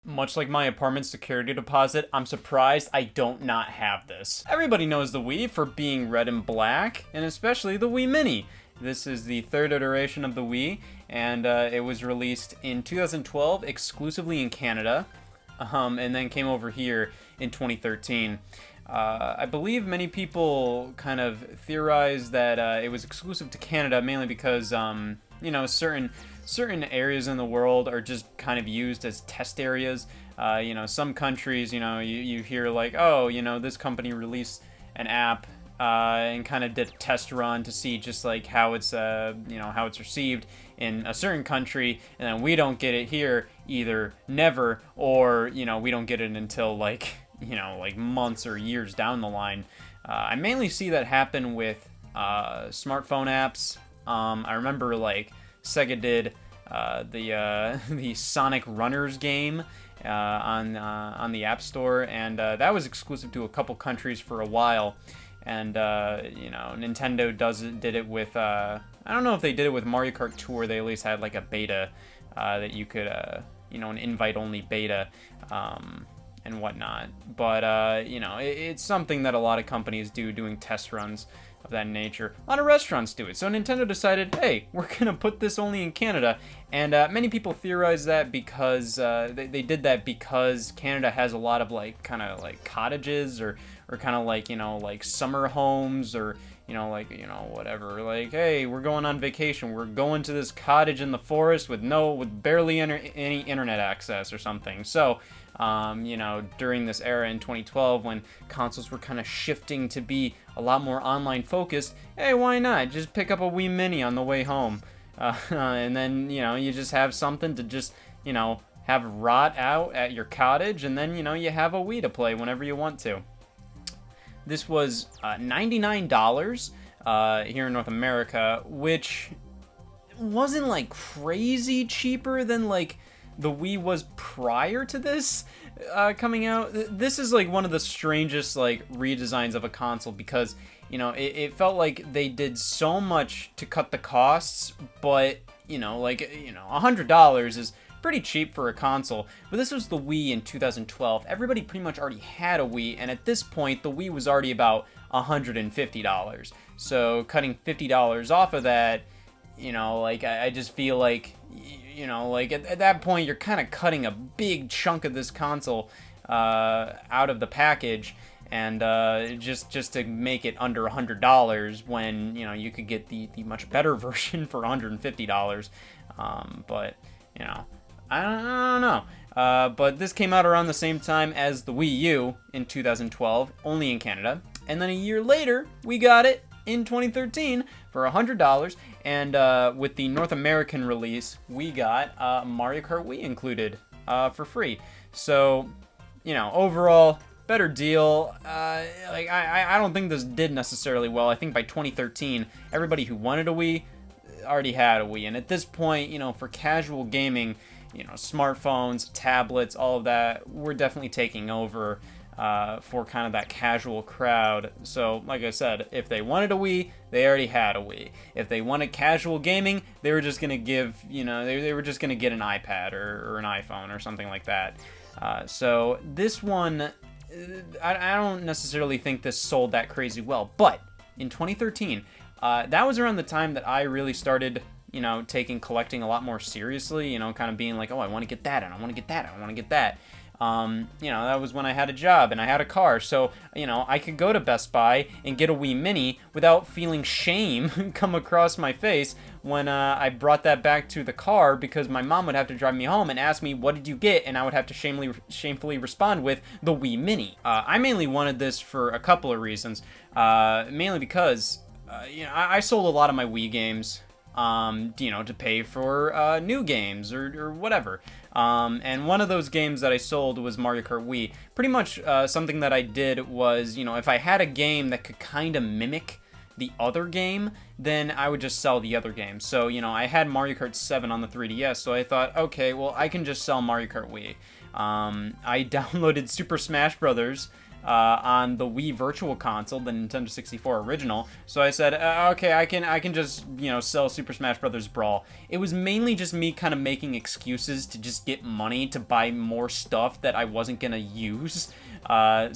Much like my apartment security deposit, I'm surprised I don't not have this. Everybody knows the Wii for being red and black, and especially the Wii Mini. This is the third iteration of the Wii, and it was released in 2012 exclusively in Canada, and then came over here in 2013. I believe many people kind of theorize that it was exclusive to Canada mainly because, certain areas in the world are just kind of used as test areas. Some countries, you hear like, oh, this company released an app and kind of did a test run to see just like how it's how it's received in a certain country, and then we don't get it here either never, or we don't get it until like like months or years down the line. I mainly see that happen with smartphone apps. I remember like Sega did the Sonic Runners game on the App Store, and that was exclusive to a couple countries for a while. And Nintendo did it with I don't know if they did it with Mario Kart Tour. They at least had like a beta that you could an invite only beta and whatnot. But it's something that a lot of companies doing test runs of that nature. A lot of restaurants do it. So Nintendo decided, hey, we're gonna put this only in Canada, and many people theorize that because they did that because Canada has a lot of like kind of like cottages or kind of like like summer homes or whatever. Like, hey, we're going on vacation. We're going to this cottage in the forest with barely any internet access or something. So during this era in 2012 when consoles were kind of shifting to be a lot more online focused, hey, why not just pick up a Wii Mini on the way home, and then you just have something to just have rot out at your cottage, and then you have a Wii to play whenever you want to. This was $99 here in North America, which wasn't like crazy cheaper than like the Wii was prior to this coming out. This is like one of the strangest like redesigns of a console because it felt like they did so much to cut the costs, but $100 is pretty cheap for a console. But this was the Wii in 2012. Everybody pretty much already had a Wii, and at this point the Wii was already about $150. So cutting $50 off of that, I just feel like at that point you're kind of cutting a big chunk of this console out of the package, and just to make it under $100 when you could get the much better version for $150. But I don't know. But this came out around the same time as the Wii U in 2012, only in Canada, and then a year later we got it in 2013 for $100, and with the North American release, we got Mario Kart Wii included for free. So, overall, better deal. I don't think this did necessarily well. I think by 2013, everybody who wanted a Wii already had a Wii, and at this point, for casual gaming, smartphones, tablets, all of that, we're definitely taking over for kind of that casual crowd. So, like I said, if they wanted a Wii, they already had a Wii. If they wanted casual gaming, they were just gonna they were just gonna get an iPad or an iPhone or something like that. So this one, I don't necessarily think this sold that crazy well. But in 2013, that was around the time that I really started taking collecting a lot more seriously, kind of being like, oh, I want to get that, and I want to get that, and I want to get that. That was when I had a job and I had a car, so, I could go to Best Buy and get a Wii Mini without feeling shame come across my face when I brought that back to the car, because my mom would have to drive me home and ask me, what did you get? And I would have to shamefully respond with the Wii Mini. I mainly wanted this for a couple of reasons, mainly because, I sold a lot of my Wii games, to pay for new games or whatever. And one of those games that I sold was Mario Kart Wii. Pretty much something that I did was, if I had a game that could kind of mimic the other game, then I would just sell the other game. So, I had Mario Kart 7 on the 3DS, so I thought, okay, well, I can just sell Mario Kart Wii. I downloaded Super Smash Brothers on the Wii Virtual Console, the Nintendo 64 original. So I said, okay, I can just, sell Super Smash Bros. Brawl. It was mainly just me kind of making excuses to just get money to buy more stuff that I wasn't gonna use. I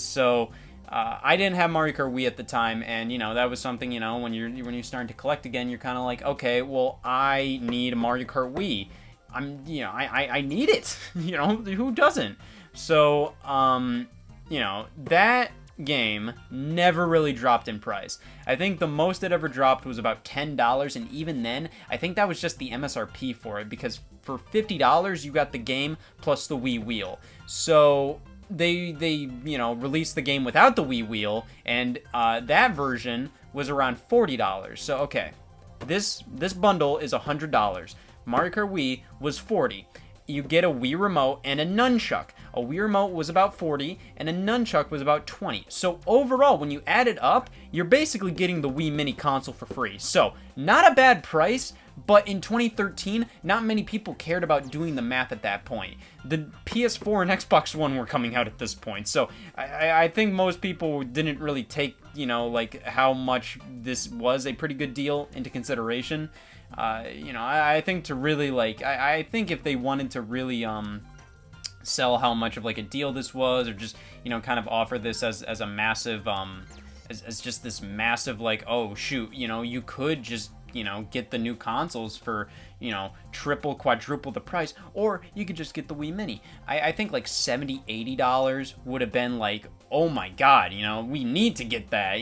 didn't have Mario Kart Wii at the time, and that was something, when you're starting to collect again, you're kind of like, okay, well, I need a Mario Kart Wii. I need it. Who doesn't? So that game never really dropped in price. I think the most it ever dropped was about $10, and even then, I think that was just the MSRP for it, because for $50 you got the game plus the Wii wheel. So they released the game without the Wii wheel, and that version was around $40. So okay, this bundle is $100. Mario Kart Wii was $40. You get a Wii remote and a nunchuck. A Wii remote was about $40 and a nunchuck was about $20. So overall, when you add it up, you're basically getting the Wii Mini console for free. So not a bad price, but in 2013, not many people cared about doing the math at that point. The PS4 and Xbox One were coming out at this point. So I think most people didn't really take, how much this was a pretty good deal into consideration. I think to really I think if they wanted to really sell how much of a deal this was, or just kind of offer this as a massive as just this massive oh shoot, you could just get the new consoles for triple, quadruple the price, or you could just get the Wii Mini. I think $70, $80 would have been oh my god, we need to get that,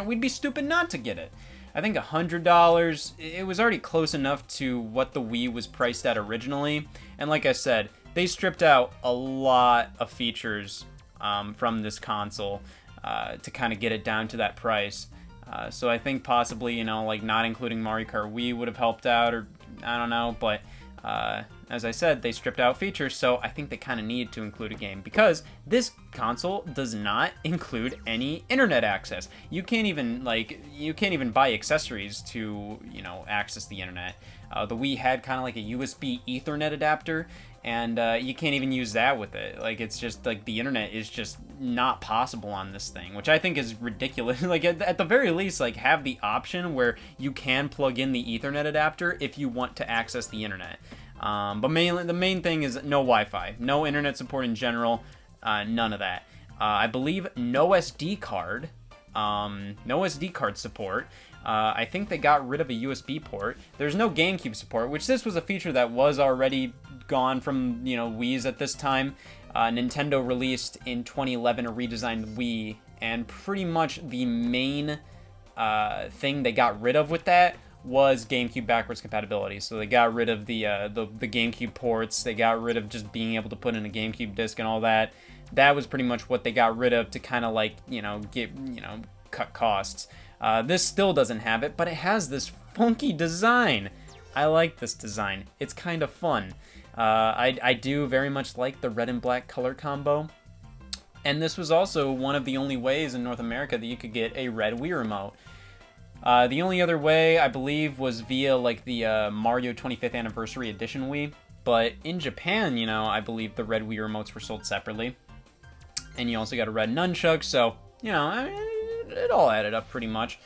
we'd be stupid not to get it. I think $100, it was already close enough to what the Wii was priced at originally. And like I said, they stripped out a lot of features from this console to kind of get it down to that price. So I think possibly, not including Mario Kart Wii would have helped out, or I don't know. But as I said, they stripped out features, so I think they kind of needed to include a game, because this console does not include any internet access. You can't even buy accessories to access the internet. The Wii had kind of a USB Ethernet adapter, and you can't even use that with it. It's just the internet is just not possible on this thing, which I think is ridiculous. At the very least, have the option where you can plug in the Ethernet adapter if you want to access the internet. But mainly, the main thing is no Wi-Fi, no internet support in general, none of that. I believe no SD card, support. I think they got rid of a USB port. There's no GameCube support, which this was a feature that was already gone from, Wii's at this time. Nintendo released in 2011 a redesigned Wii, and pretty much the main thing they got rid of with that was GameCube backwards compatibility. So they got rid of the GameCube ports. They got rid of just being able to put in a GameCube disc and all that. That was pretty much what they got rid of to kind of cut costs. This still doesn't have it, but it has this funky design. I like this design. It's kind of fun. I do very much like the red and black color combo. And this was also one of the only ways in North America that you could get a red Wii remote. The only other way, I believe, was via the Mario 25th Anniversary Edition Wii. But in Japan, I believe the red Wii remotes were sold separately. And you also got a red nunchuck, so, it all added up pretty much.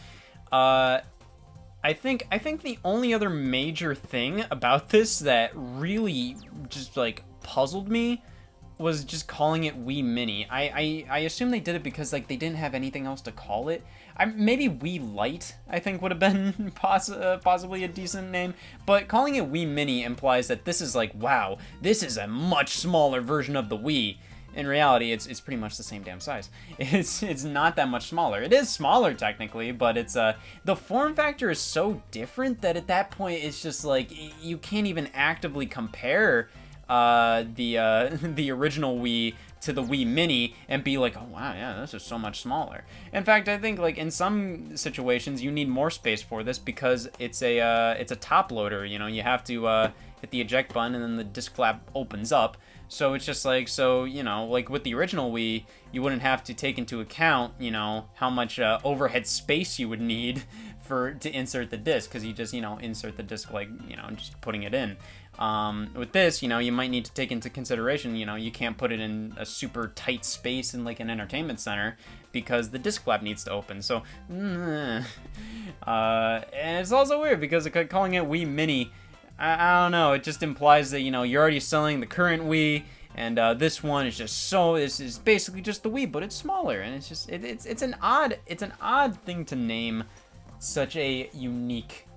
I think the only other major thing about this that really just puzzled me was just calling it Wii Mini. I assume they did it because they didn't have anything else to call it. Maybe Wii Lite, I think, would have been possibly a decent name, but calling it Wii Mini implies that this is wow, this is a much smaller version of the Wii. In reality, it's pretty much the same damn size. It's not that much smaller. It is smaller technically, but it's the form factor is so different that at that point it's just you can't even actively compare the original Wii to the Wii Mini and be oh wow, yeah, this is so much smaller. In fact, I think in some situations you need more space for this, because it's a top loader. You have to hit the eject button and then the disc flap opens up. So it's just with the original Wii, you wouldn't have to take into account, how much overhead space you would need to insert the disc, because you just, insert the disc just putting it in. With this, you know, you might need to take into consideration, you know, you can't put it in a super tight space in like an entertainment center because the disc flap needs to open. So, and it's also weird because calling it Wii Mini, I don't know, it just implies that, you know, you're already selling the current Wii, and this one is just is basically just the Wii, but it's smaller, and it's just it's an odd thing to name such a unique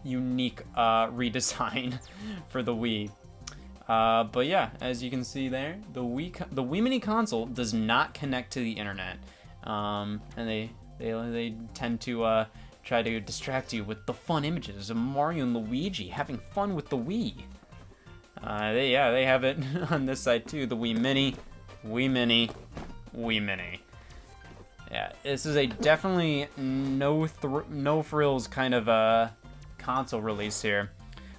redesign for the Wii. But yeah, as you can see there, the Wii Mini console does not connect to the internet, and they tend to try to distract you with the fun images of Mario and Luigi having fun with the Wii. They have it on this side too. The Wii Mini, Wii Mini, Wii Mini. Yeah, this is a definitely no frills kind of console release here.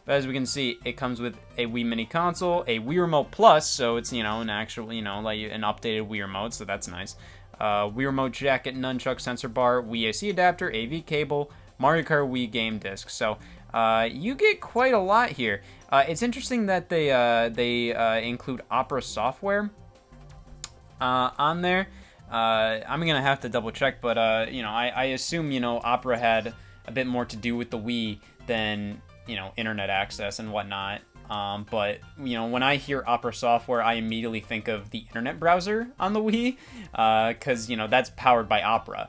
But as we can see, it comes with a Wii Mini console, a Wii Remote Plus, so it's, you know, an actual, you know, like an updated Wii Remote, so that's nice. Wii Remote jacket, nunchuck, sensor bar, Wii AC adapter, AV cable, Mario Kart Wii game disc. So you get quite a lot here. It's interesting that they include Opera software on there. I'm gonna have to double check, but you know, I assume, you know, Opera had a bit more to do with the Wii than, you know, internet access and whatnot. But, you know, when I hear Opera software, I immediately think of the internet browser on the Wii, because, you know, that's powered by Opera.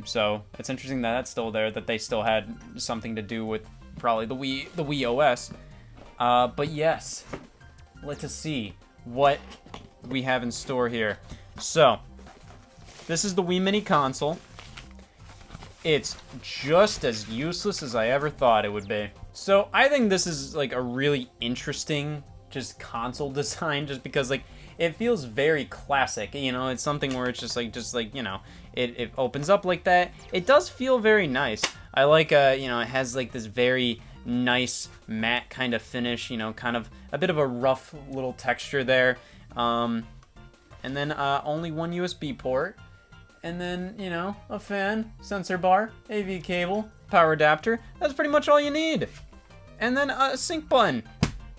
So it's interesting that that's still there, that they still had something to do with probably the Wii OS. But yes, let's see what we have in store here. So this is the Wii Mini console. It's just as useless as I ever thought it would be. So I think this is like a really interesting just console design, just because like it feels very classic. You know, it's something where it's just like you know, it opens up like that. It does feel very nice. I like you know, it has like this very nice matte kind of finish. You know, kind of a bit of a rough little texture there. And then only one USB port. And then, you know, a fan, sensor bar, AV cable, power adapter. That's pretty much all you need. And then a sync button.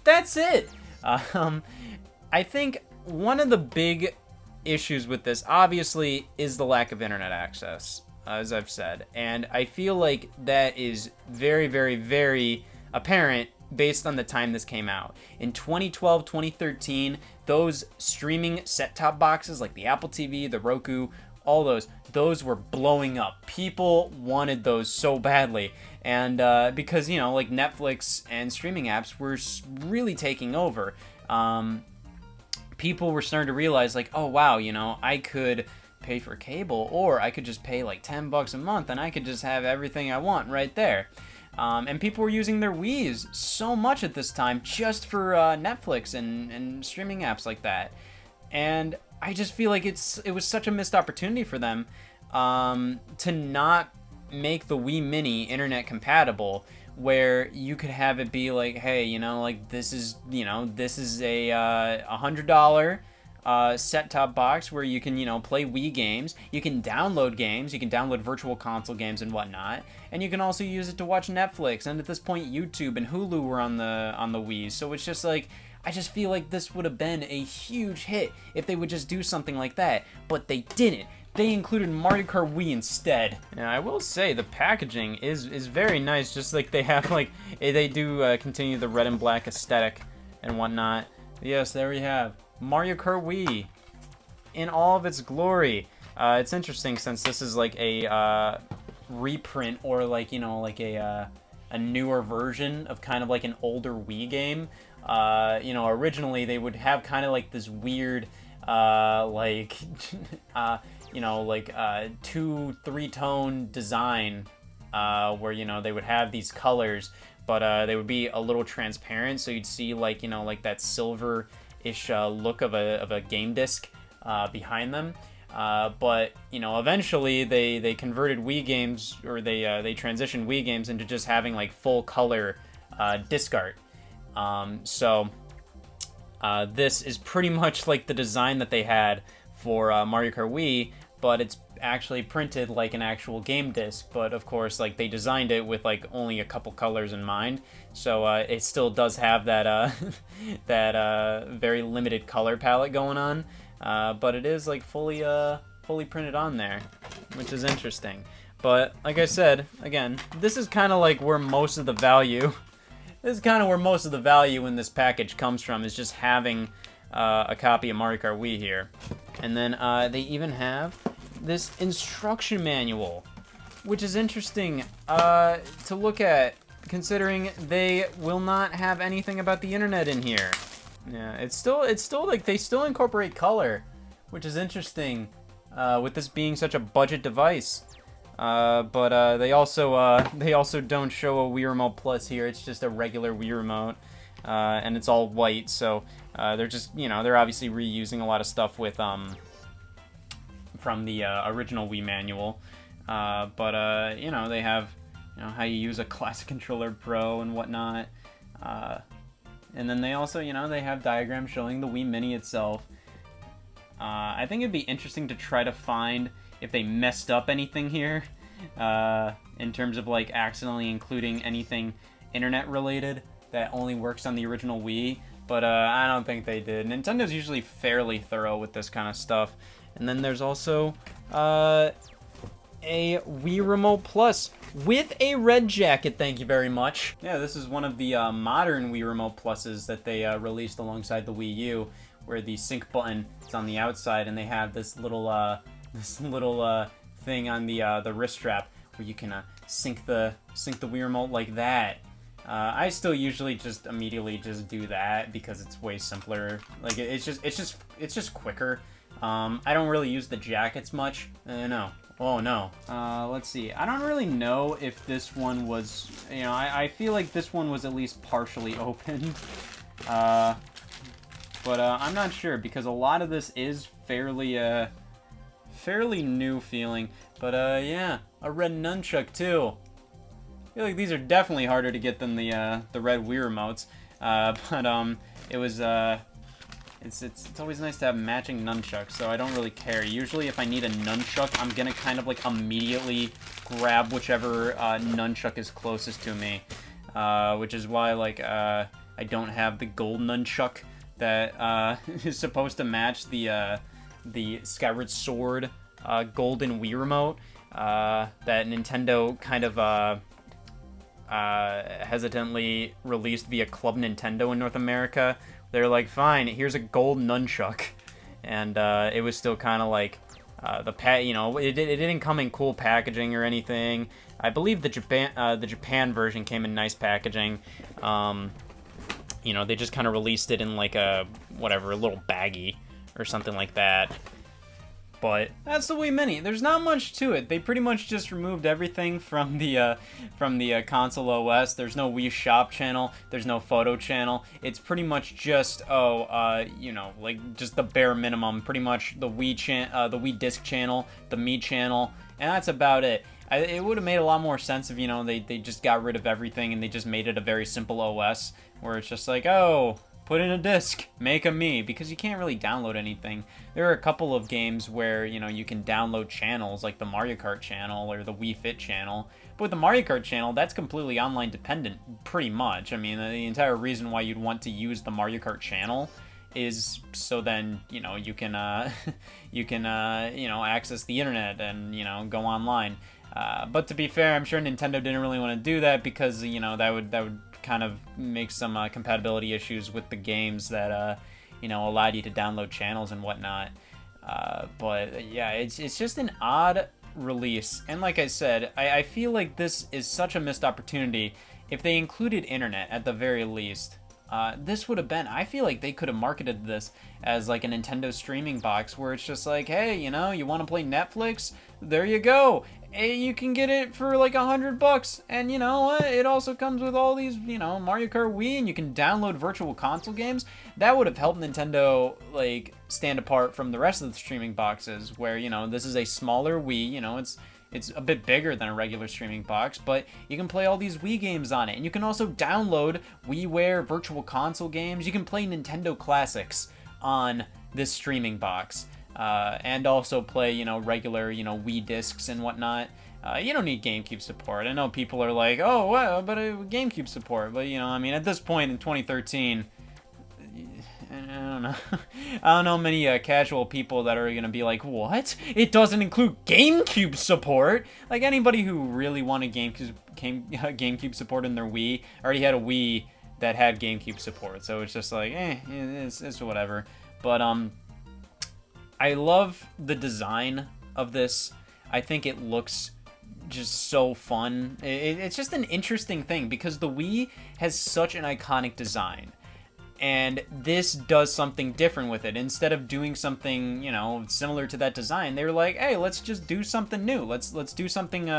That's it. I think one of the big issues with this, obviously, is the lack of internet access, as I've said. And I feel like that is very, very, very apparent based on the time this came out. In 2012, 2013, those streaming set-top boxes like the Apple TV, the Roku, all those were blowing up. People wanted those so badly. And because, you know, like Netflix and streaming apps were really taking over, people were starting to realize like, oh wow, you know, I could pay for cable, or I could just pay like $10 a month and I could just have everything I want right there. And people were using their Wiis so much at this time just for Netflix and streaming apps like that. And I just feel like it was such a missed opportunity for them to not make the Wii Mini internet compatible, where you could have it be like, hey, you know, like this is a $100 set-top box where you can, you know, play Wii games, you can download games, you can download virtual console games and whatnot, and you can also use it to watch Netflix, and at this point YouTube and Hulu were on the Wii. So it's just like, I just feel like this would have been a huge hit if they would just do something like that, but they didn't. They included Mario Kart Wii instead. And I will say the packaging is very nice, just like they have like, they do continue the red and black aesthetic and whatnot. Yes, there we have Mario Kart Wii in all of its glory. It's interesting since this is like a reprint, or like, you know, like a newer version of kind of like an older Wii game. You know, originally they would have kind of like this weird, like, you know, like 2-3 tone design, where, you know, they would have these colors, but they would be a little transparent, so you'd see like, you know, like that silver-ish look of a game disc behind them. But, you know, eventually they converted Wii games, or they transitioned Wii games into just having like full color disc art. So this is pretty much like the design that they had for Mario Kart Wii, but it's actually printed like an actual game disc. But of course, like, they designed it with like only a couple colors in mind, so it still does have that that very limited color palette going on. But it is like fully printed on there, which is interesting. But like I said, again, this is kind of like where most of the value. This is kind of where most of the value in this package comes from, is just having a copy of Mario Kart Wii here. And then they even have this instruction manual, which is interesting to look at, considering they will not have anything about the internet in here. Yeah, it's still like they still incorporate color, which is interesting with this being such a budget device. But they also don't show a Wii Remote Plus here. It's just a regular Wii Remote, and it's all white. So they're just, they're obviously reusing a lot of stuff with from the original Wii manual. But they have how you use a Classic Controller Pro and whatnot. And then they also they have diagrams showing the Wii Mini itself. I think it'd be interesting to try to find if they messed up anything here, in terms of like accidentally including anything internet related that only works on the original Wii, but I don't think they did. Nintendo's usually fairly thorough with this kind of stuff. And then there's also a Wii Remote Plus with a red jacket, thank you very much. Yeah, this is one of the modern Wii Remote Pluses that they released alongside the Wii U, where the sync button is on the outside, and they have this little thing on the wrist strap where you can sync the Wii Remote like that. I still usually just immediately just do that because it's way simpler. Like it's just quicker. I don't really use the jackets much. No. Oh no. Let's see. I don't really know if this one was. I feel like this one was at least partially open. But I'm not sure because a lot of this is fairly new feeling. But yeah, a red nunchuck too. I feel like these are definitely harder to get than the red Wii remotes. But it was it's always nice to have matching nunchucks, so I don't really care. Usually if I need a nunchuck, I'm gonna kind of like immediately grab whichever nunchuck is closest to me, which is why like I don't have the gold nunchuck that is supposed to match the Skyward Sword golden Wii remote that Nintendo kind of hesitantly released via Club Nintendo in North America. They're like, fine, here's a gold nunchuck, and it was still kind of like it didn't come in cool packaging or anything. I believe the Japan version came in nice packaging. They just kind of released it in like a little baggie or something like that. But that's the Wii Mini. There's not much to it. They pretty much just removed everything from the console OS. There's no Wii Shop channel. There's no photo channel. It's pretty much just like just the bare minimum. Pretty much the Wii Disc channel, the Me channel, and that's about it. It would have made a lot more sense if they just got rid of everything and they just made it a very simple OS where it's just like, oh, put in a disc, make a Me, because you can't really download anything. There are a couple of games where, you can download channels, like the Mario Kart channel or the Wii Fit channel. But with the Mario Kart channel, that's completely online dependent, pretty much. I mean, the entire reason why you'd want to use the Mario Kart channel is so then, you can, access the internet and, go online. But to be fair, I'm sure Nintendo didn't really want to do that because, that would kind of make some compatibility issues with the games that allowed you to download channels and whatnot. But yeah, it's just an odd release, and like I said, I feel like this is such a missed opportunity. If they included internet at the very least, this would have been, I feel like they could have marketed this as like a Nintendo streaming box where it's just like, hey, you want to play Netflix? There you go. Hey, you can get it for like $100, and you know what? It also comes with all these, Mario Kart Wii, and you can download virtual console games. That would have helped Nintendo like stand apart from the rest of the streaming boxes, where this is a smaller Wii. It's a bit bigger than a regular streaming box, but you can play all these Wii games on it, and you can also download WiiWare virtual console games. You can play Nintendo classics on this streaming box. and also play, regular, Wii discs and whatnot. You don't need GameCube support. I know people are like, oh, well, but GameCube support. But, I mean, at this point in 2013, I don't know. I don't know many casual people that are gonna be like, what? It doesn't include GameCube support? Like, anybody who really wanted GameCube support in their Wii already had a Wii that had GameCube support. So it's just like, it's whatever. But, I love the design of this. I think it looks just so fun. It's just an interesting thing because the Wii has such an iconic design. And this does something different with it. Instead of doing something, similar to that design, they were like, hey, let's just do something new. Let's do something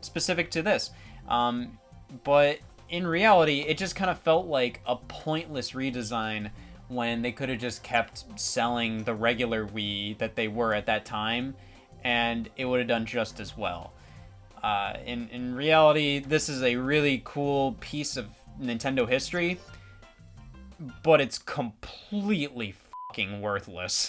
specific to this. But in reality, it just kind of felt like a pointless redesign when they could have just kept selling the regular Wii that they were at that time, and it would have done just as well. In reality, this is a really cool piece of Nintendo history, but it's completely fucking worthless.